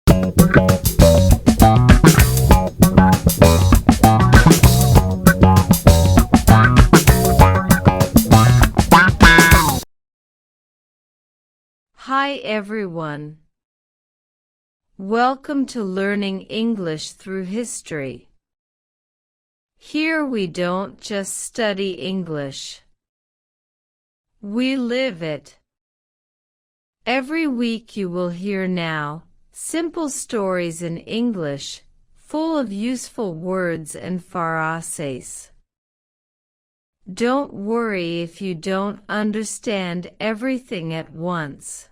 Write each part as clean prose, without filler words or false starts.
Hi everyone. Welcome to Learning English Through History. Here we don't just study English. We live it. Every week you will hear now simple stories in English, full of useful words and phrases. Don't worry if you don't understand everything at once.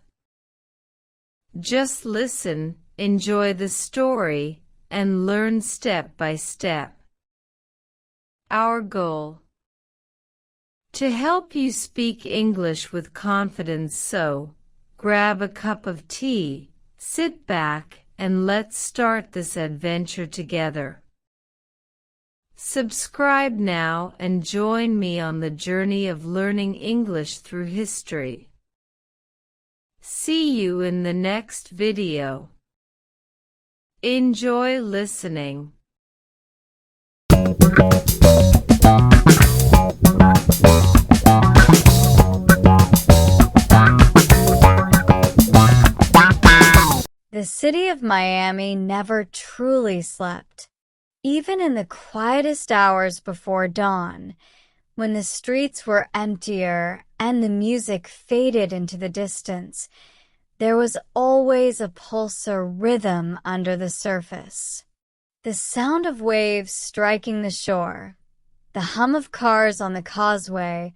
Just listen, enjoy the story, and learn step by step. Our goal: to help you speak English with confidence, so grab a cup of tea, sit back, and let's start this adventure together. Subscribe now and join me on the journey of learning English through history. See you in the next video. Enjoy listening. The city of Miami never truly slept. Even in the quietest hours before dawn, when the streets were emptier and the music faded into the distance, there was always a pulse or rhythm under the surface. The sound of waves striking the shore, the hum of cars on the causeway,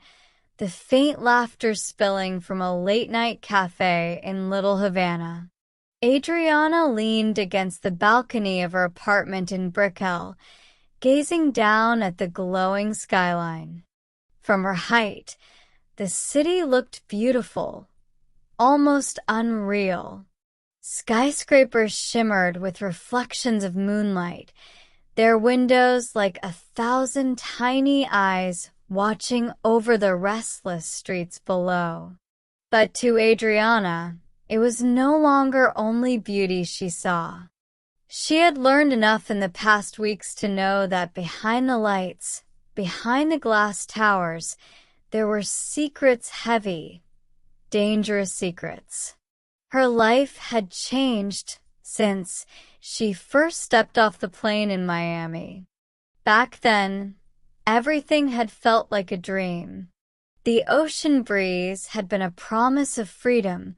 the faint laughter spilling from a late-night café in Little Havana. Adriana leaned against the balcony of her apartment in Brickell, gazing down at the glowing skyline. From her height, the city looked beautiful, almost unreal. Skyscrapers shimmered with reflections of moonlight, their windows like 1,000 tiny eyes watching over the restless streets below. But to Adriana, it was no longer only beauty she saw. She had learned enough in the past weeks to know that behind the lights, behind the glass towers, there were secrets, heavy, dangerous secrets. Her life had changed since she first stepped off the plane in Miami. Back then, everything had felt like a dream. The ocean breeze had been a promise of freedom,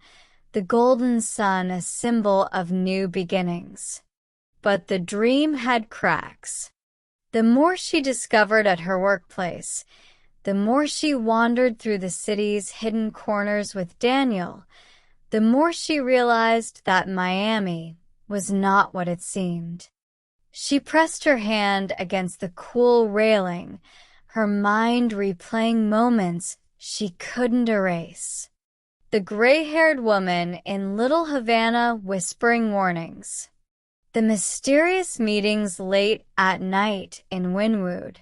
the golden sun a symbol of new beginnings. But the dream had cracks. The more she discovered at her workplace, the more she wandered through the city's hidden corners with Daniel, the more she realized that Miami was not what it seemed. She pressed her hand against the cool railing, her mind replaying moments she couldn't erase. The gray-haired woman in Little Havana whispering warnings. The mysterious meetings late at night in Wynwood.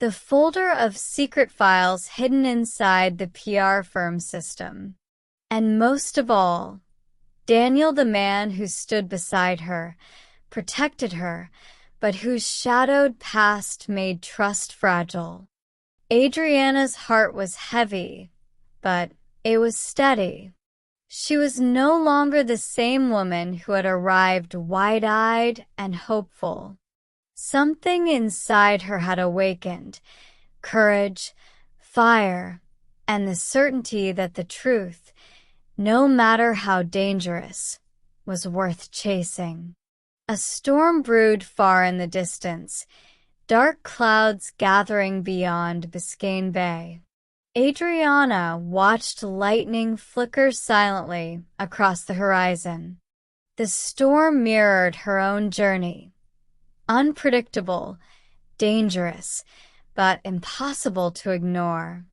The folder of secret files hidden inside the PR firm system. And most of all, Daniel, the man who stood beside her, protected her, but whose shadowed past made trust fragile. Adriana's heart was heavy, but it was steady. She was no longer the same woman who had arrived wide-eyed and hopeful. Something inside her had awakened, courage, fire, and the certainty that the truth, no matter how dangerous, was worth chasing. A storm brewed far in the distance, dark clouds gathering beyond Biscayne Bay. Adriana watched lightning flicker silently across the horizon. The storm mirrored her own journey. Unpredictable, dangerous, but impossible to ignore.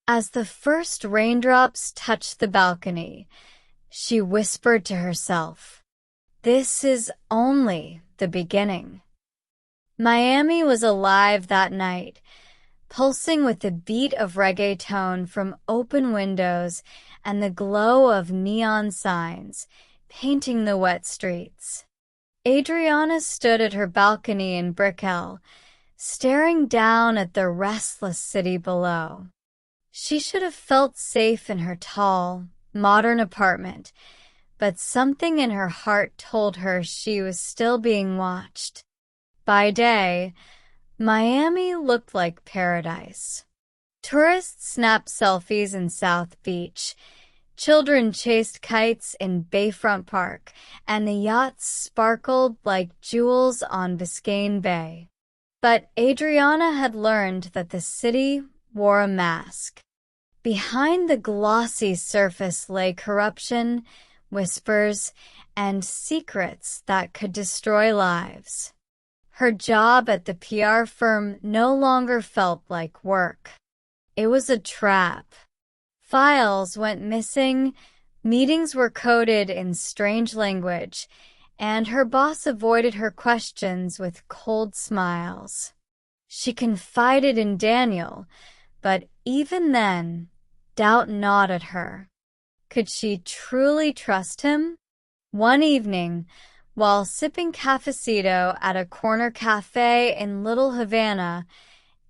As the first raindrops touched the balcony, she whispered to herself, "This is only the beginning." Miami was alive that night, pulsing with the beat of reggaeton from open windows and the glow of neon signs, painting the wet streets. Adriana stood at her balcony in Brickell, staring down at the restless city below. She should have felt safe in her tall, modern apartment, but something in her heart told her she was still being watched. By day, Miami looked like paradise. Tourists snapped selfies in South Beach, children chased kites in Bayfront Park, and the yachts sparkled like jewels on Biscayne Bay. But Adriana had learned that the city wore a mask. Behind the glossy surface lay corruption, whispers, and secrets that could destroy lives. Her job at the PR firm no longer felt like work. It was a trap. Files went missing, meetings were coded in strange language, and her boss avoided her questions with cold smiles. She confided in Daniel, but even then, doubt gnawed at her. Could she truly trust him? One evening, while sipping cafecito at a corner cafe in Little Havana,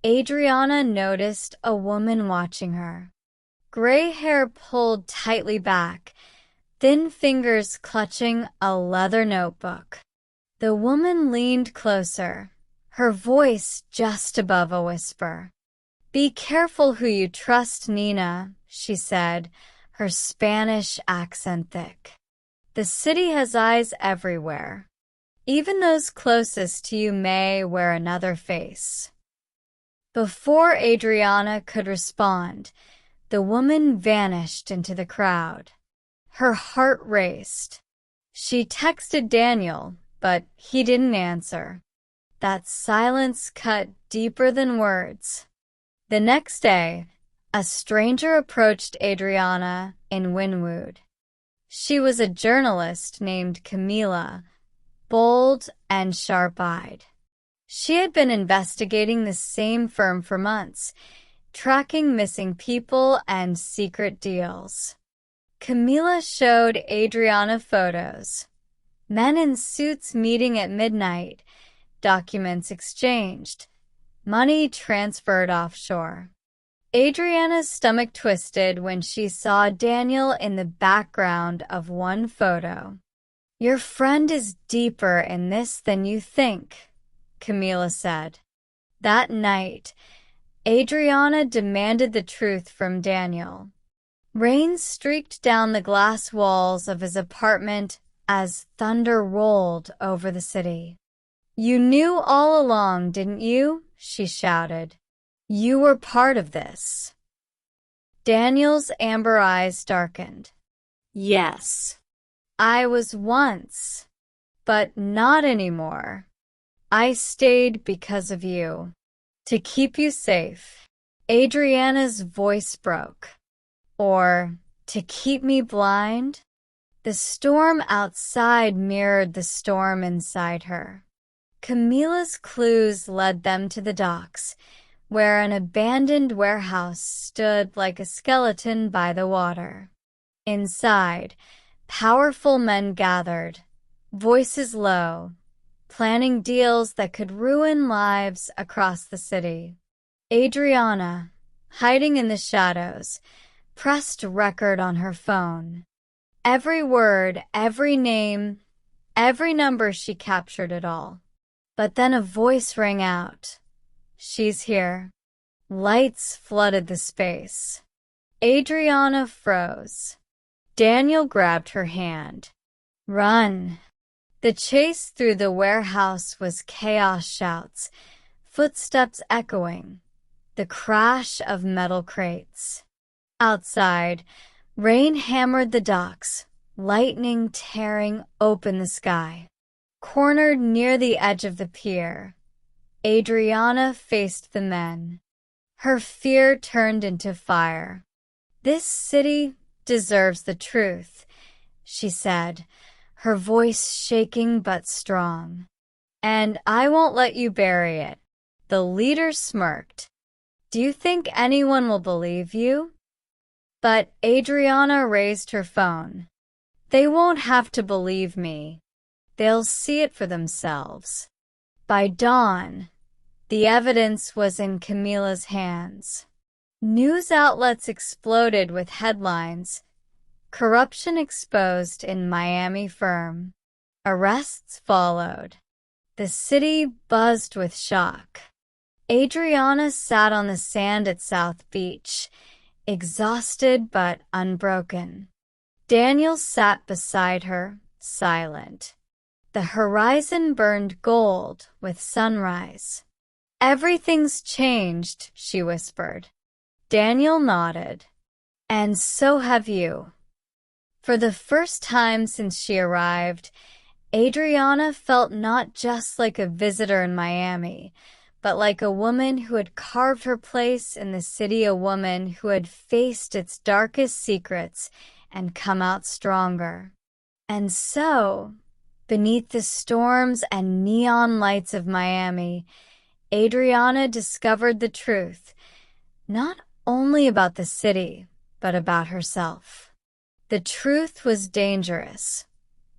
Adriana noticed a woman watching her. Gray hair pulled tightly back, thin fingers clutching a leather notebook. The woman leaned closer, her voice just above a whisper. "Be careful who you trust, Nina," she said, her Spanish accent thick. "The city has eyes everywhere. Even those closest to you may wear another face." Before Adriana could respond, the woman vanished into the crowd. Her heart raced. She texted Daniel, but he didn't answer. That silence cut deeper than words. The next day, a stranger approached Adriana in Wynwood. She was a journalist named Camila, bold and sharp-eyed. She had been investigating the same firm for months, tracking missing people and secret deals. Camila showed Adriana photos. Men in suits meeting at midnight, documents exchanged, money transferred offshore. Adriana's stomach twisted when she saw Daniel in the background of one photo. "Your friend is deeper in this than you think," Camila said. That night, Adriana demanded the truth from Daniel. Rain streaked down the glass walls of his apartment as thunder rolled over the city. "You knew all along, didn't you?" she shouted. "You were part of this." Daniel's amber eyes darkened. "Yes, I was once, but not anymore. I stayed because of you. To keep you safe." Adriana's voice broke. "Or to keep me blind?" The storm outside mirrored the storm inside her. Camila's clues led them to the docks, where an abandoned warehouse stood like a skeleton by the water. Inside, powerful men gathered, voices low, planning deals that could ruin lives across the city. Adriana, hiding in the shadows, pressed record on her phone. Every word, every name, every number, she captured it all. But then a voice rang out. "She's here." Lights flooded the space. Adriana froze. Daniel grabbed her hand. "Run." The chase through the warehouse was chaos shouts, footsteps echoing, the crash of metal crates. Outside, rain hammered the docks, lightning tearing open the sky. Cornered near the edge of the pier, Adriana faced the men. Her fear turned into fire. "This city deserves the truth," she said, her voice shaking but strong. "And I won't let you bury it." The leader smirked. "Do you think anyone will believe you?" But Adriana raised her phone. "They won't have to believe me. they'll see it for themselves. By dawn, the evidence was in Camila's hands. News outlets exploded with headlines, "Corruption exposed in Miami firm." Arrests followed. The city buzzed with shock. Adriana sat on the sand at South Beach, exhausted but unbroken. Daniel sat beside her, silent. The horizon burned gold with sunrise. "Everything's changed," she whispered. Daniel nodded. "And so have you." For the first time since she arrived, Adriana felt not just like a visitor in Miami, but like a woman who had carved her place in the city, a woman who had faced its darkest secrets and come out stronger. And so, beneath the storms and neon lights of Miami, Adriana discovered the truth, not only about the city, but about herself. The truth was dangerous,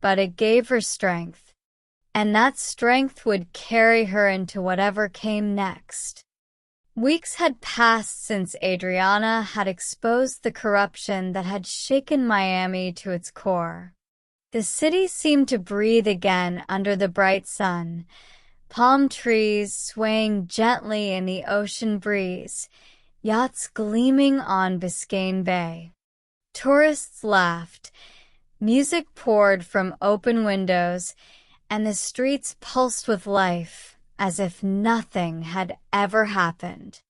but it gave her strength, and that strength would carry her into whatever came next. Weeks had passed since Adriana had exposed the corruption that had shaken Miami to its core. The city seemed to breathe again under the bright sun, palm trees swaying gently in the ocean breeze, yachts gleaming on Biscayne Bay. Tourists laughed, music poured from open windows, and the streets pulsed with life, as if nothing had ever happened.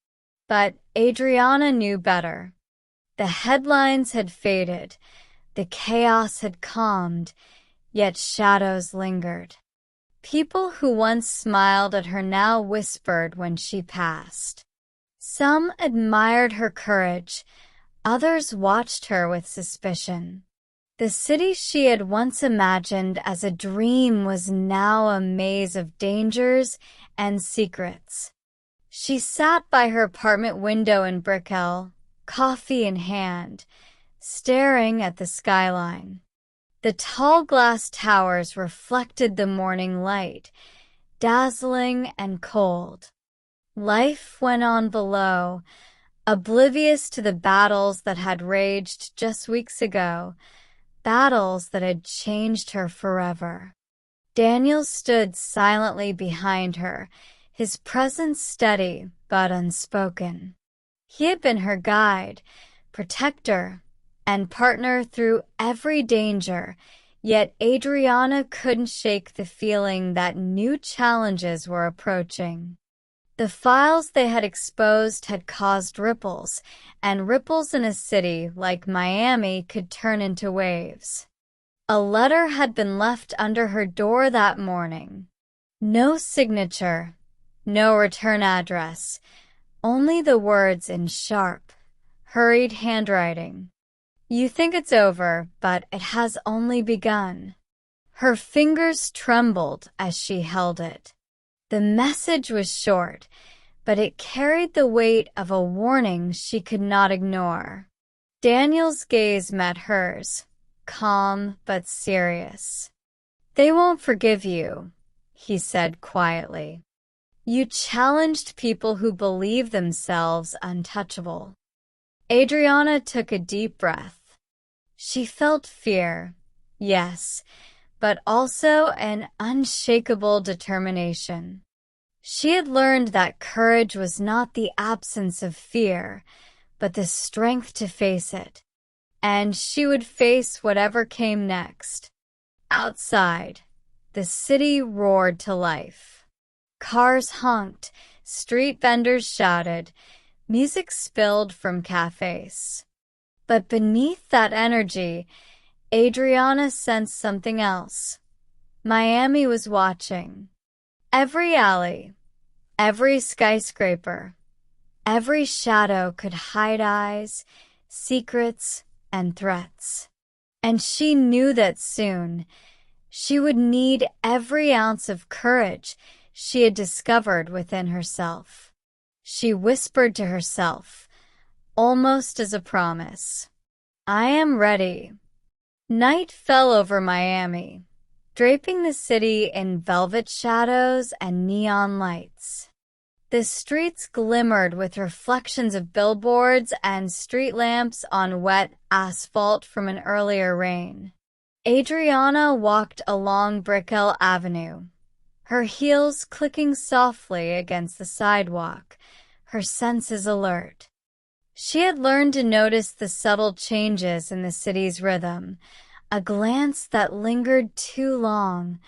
But Adriana knew better. The headlines had faded, the chaos had calmed, yet shadows lingered. People who once smiled at her now whispered when she passed. Some admired her courage, others watched her with suspicion. The city she had once imagined as a dream was now a maze of dangers and secrets. She sat by her apartment window in Brickell, coffee in hand, staring at the skyline. The tall glass towers reflected the morning light, dazzling and cold. Life went on below, oblivious to the battles that had raged just weeks ago, battles that had changed her forever. Daniel stood silently behind her, his presence steady but unspoken. He had been her guide, protector, and partner through every danger, yet Adriana couldn't shake the feeling that new challenges were approaching. The files they had exposed had caused ripples, and ripples in a city like Miami could turn into waves. A letter had been left under her door that morning. No signature, no return address, only the words in sharp, hurried handwriting. "You think it's over, but it has only begun." Her fingers trembled as she held it. The message was short, but it carried the weight of a warning she could not ignore. Daniel's gaze met hers, calm but serious. "They won't forgive you," he said quietly. "You challenged people who believe themselves untouchable." Adriana took a deep breath. She felt fear, yes, but also an unshakable determination. She had learned that courage was not the absence of fear, but the strength to face it. And she would face whatever came next. Outside, the city roared to life. Cars honked, street vendors shouted, music spilled from cafes. But beneath that energy, Adriana sensed something else. Miami was watching. Every alley, every skyscraper, every shadow could hide eyes, secrets, and threats. And she knew that soon she would need every ounce of courage she had discovered within herself. She whispered to herself, almost as a promise, "I am ready." Night fell over Miami. draping the city in velvet shadows and neon lights. The streets glimmered with reflections of billboards and street lamps on wet asphalt from an earlier rain. Adriana walked along Brickell Avenue, her heels clicking softly against the sidewalk, her senses alert. She had learned to notice the subtle changes in the city's rhythm, a glance that lingered too long,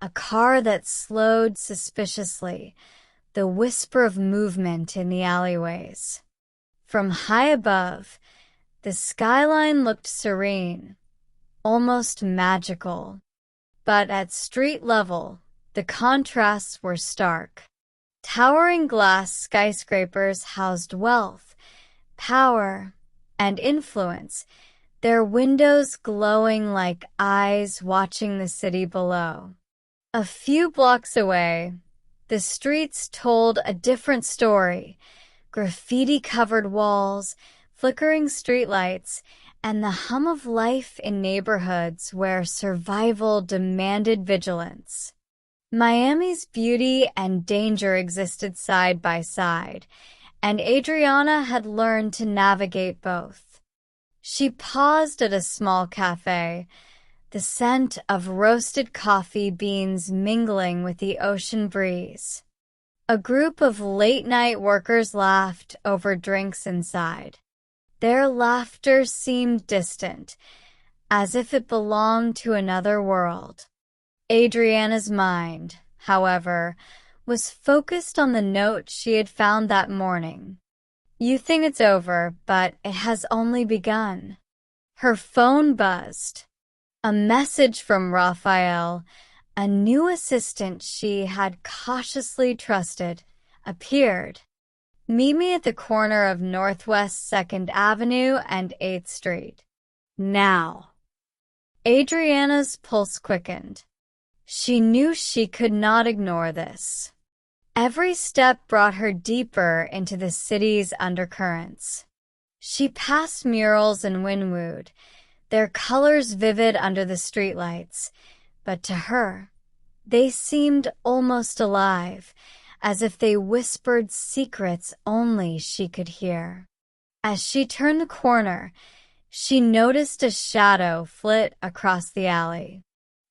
a car that slowed suspiciously, the whisper of movement in the alleyways. From high above, the skyline looked serene, almost magical. But at street level, the contrasts were stark. Towering glass skyscrapers housed wealth, power, and influence, their windows glowing like eyes watching the city below. A few blocks away, the streets told a different story. Graffiti-covered walls, flickering streetlights, and the hum of life in neighborhoods where survival demanded vigilance. Miami's beauty and danger existed side by side, and Adriana had learned to navigate both. She paused at a small café, the scent of roasted coffee beans mingling with the ocean breeze. A group of late-night workers laughed over drinks inside. Their laughter seemed distant, as if it belonged to another world. Adriana's mind, however, was focused on the note she had found that morning. "You think it's over, but it has only begun." Her phone buzzed. A message from Raphael, a new assistant she had cautiously trusted, appeared. "Meet me at the corner of Northwest 2nd Avenue and 8th Street. Now." Adriana's pulse quickened. She knew she could not ignore this. Every step brought her deeper into the city's undercurrents. She passed murals in Wynwood, their colors vivid under the streetlights, but to her, they seemed almost alive, as if they whispered secrets only she could hear. As she turned the corner, she noticed a shadow flit across the alley.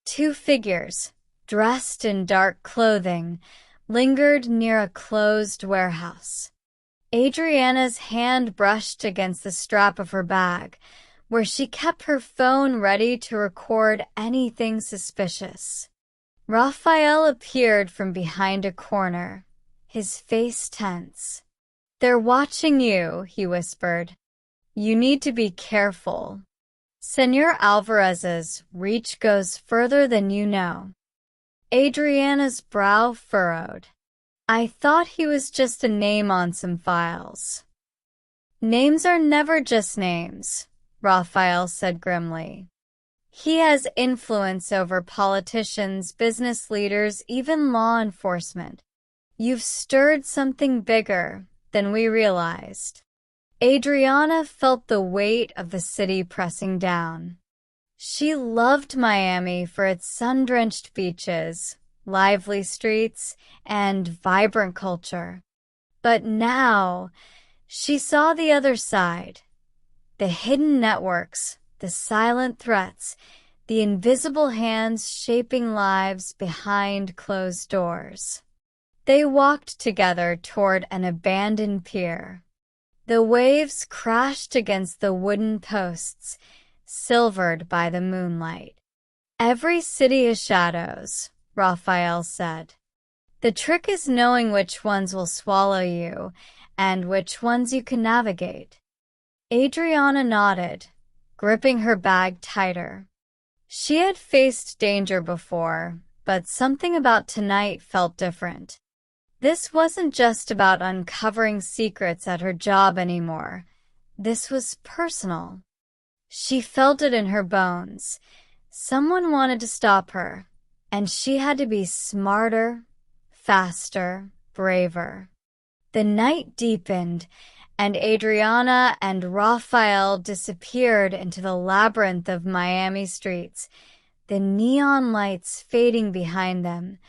Two figures, dressed in dark clothing, lingered near a closed warehouse. Adriana's hand brushed against the strap of her bag, where she kept her phone ready to record anything suspicious. Raphael appeared from behind a corner, his face tense. "They're watching you," he whispered. "You need to be careful. Senor Alvarez's reach goes further than you know." Adriana's brow furrowed. "I thought he was just a name on some files." "Names are never just names," Raphael said grimly. "He has influence over politicians, business leaders, even law enforcement. You've stirred something bigger than we realized." Adriana felt the weight of the city pressing down. She loved Miami for its sun-drenched beaches, lively streets, and vibrant culture. But now, she saw the other side. The hidden networks, the silent threats, the invisible hands shaping lives behind closed doors. They walked together toward an abandoned pier. The waves crashed against the wooden posts, silvered by the moonlight. "Every city is shadows," Raphael said. "The trick is knowing which ones will swallow you and which ones you can navigate." Adriana nodded, gripping her bag tighter. She had faced danger before, but something about tonight felt different. This wasn't just about uncovering secrets at her job anymore. This was personal. She felt it in her bones. Someone wanted to stop her, and she had to be smarter, faster, braver. The night deepened, and Adriana and Raphael disappeared into the labyrinth of Miami streets, the neon lights fading behind them,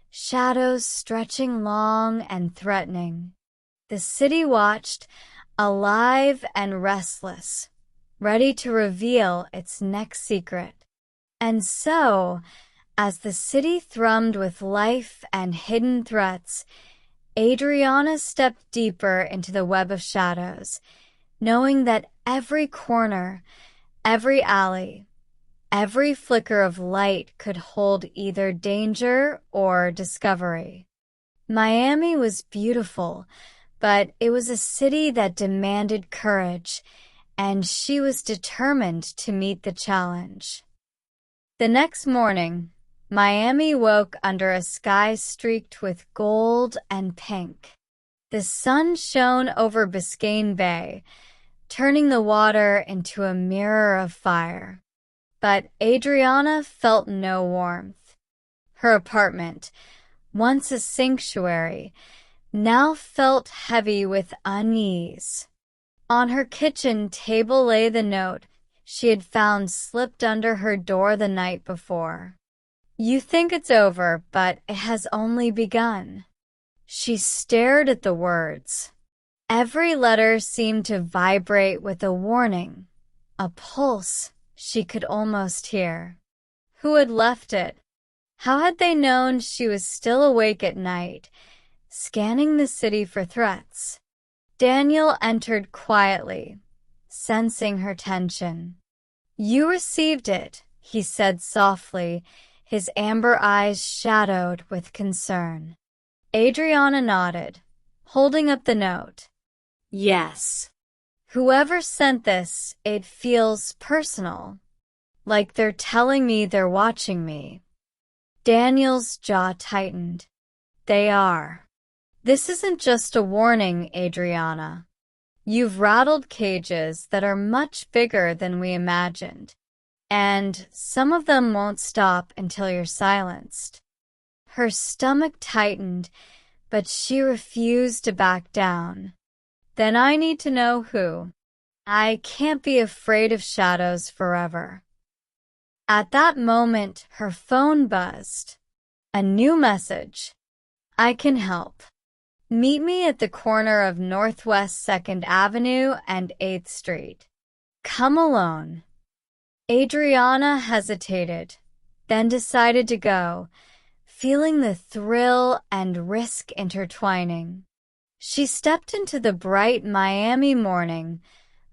shadows stretching long and threatening. The city watched, alive and restless, ready to reveal its next secret. And so, as the city thrummed with life and hidden threats, Adriana stepped deeper into the web of shadows, knowing that every corner, every alley, every flicker of light could hold either danger or discovery. Miami was beautiful, but it was a city that demanded courage, and she was determined to meet the challenge. The next morning, Miami woke under a sky streaked with gold and pink. The sun shone over Biscayne Bay, turning the water into a mirror of fire. But Adriana felt no warmth. Her apartment, once a sanctuary, now felt heavy with unease. On her kitchen table lay the note she had found slipped under her door the night before. "You think it's over, but it has only begun." She stared at the words. Every letter seemed to vibrate with a warning, a pulse she could almost hear. Who had left it? How had they known she was still awake at night, scanning the city for threats? Daniel entered quietly, sensing her tension. "You received it," he said softly, his amber eyes shadowed with concern. Adriana nodded, holding up the note. "Yes. Whoever sent this, it feels personal, like they're telling me they're watching me." Daniel's jaw tightened. "They are. This isn't just a warning, Adriana. You've rattled cages that are much bigger than we imagined, and some of them won't stop until you're silenced." Her stomach tightened, but she refused to back down. "Then I need to know who. I can't be afraid of shadows forever." At that moment, her phone buzzed. A new message. "I can help. Meet me at the corner of Northwest 2nd Avenue and 8th Street. Come alone." Adriana hesitated, then decided to go, feeling the thrill and risk intertwining. She stepped into the bright Miami morning,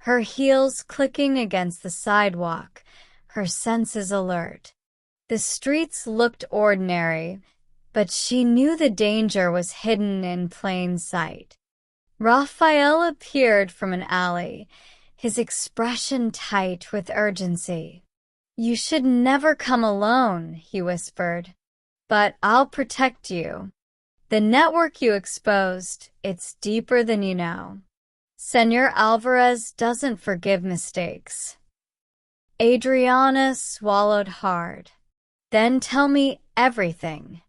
her heels clicking against the sidewalk, her senses alert. The streets looked ordinary, but she knew the danger was hidden in plain sight. Raphael appeared from an alley, his expression tight with urgency. "You should never come alone," he whispered. "But I'll protect you. The network you exposed, it's deeper than you know. Senor Alvarez doesn't forgive mistakes." Adriana swallowed hard. "Then tell me everything."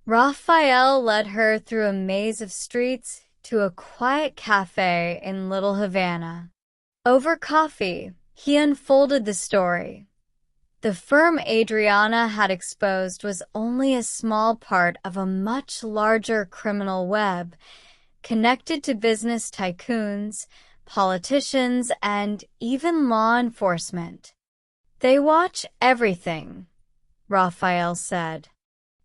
Raphael led her through a maze of streets to a quiet cafe in Little Havana. Over coffee, he unfolded the story. The firm Adriana had exposed was only a small part of a much larger criminal web, connected to business tycoons, politicians, and even law enforcement. "They watch everything," Raphael said.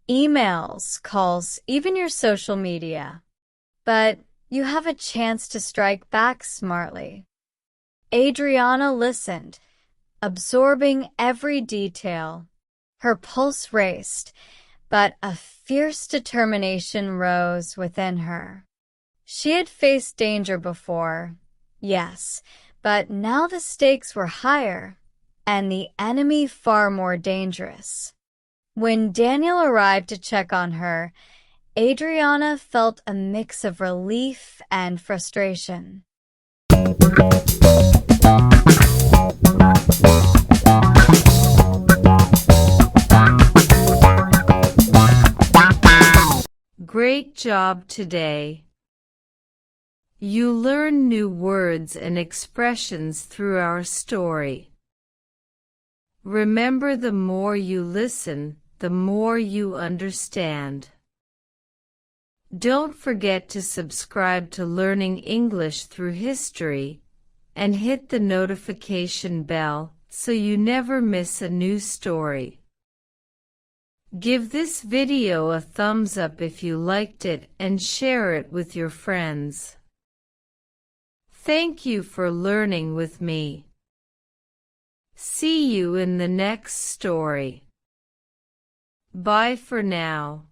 "Emails, calls, even your social media. But you have a chance to strike back smartly." Adriana listened, absorbing every detail. Her pulse raced, but a fierce determination rose within her. She had faced danger before, yes, but now the stakes were higher, and the enemy far more dangerous. When Daniel arrived to check on her, Adriana felt a mix of relief and frustration. Great job today. You learn new words and expressions through our story. Remember, the more you listen, the more you understand. Don't forget to subscribe to Learning English Through History and hit the notification bell so you never miss a new story. Give this video a thumbs up if you liked it and share it with your friends. Thank you for learning with me. See you in the next story. Bye for now.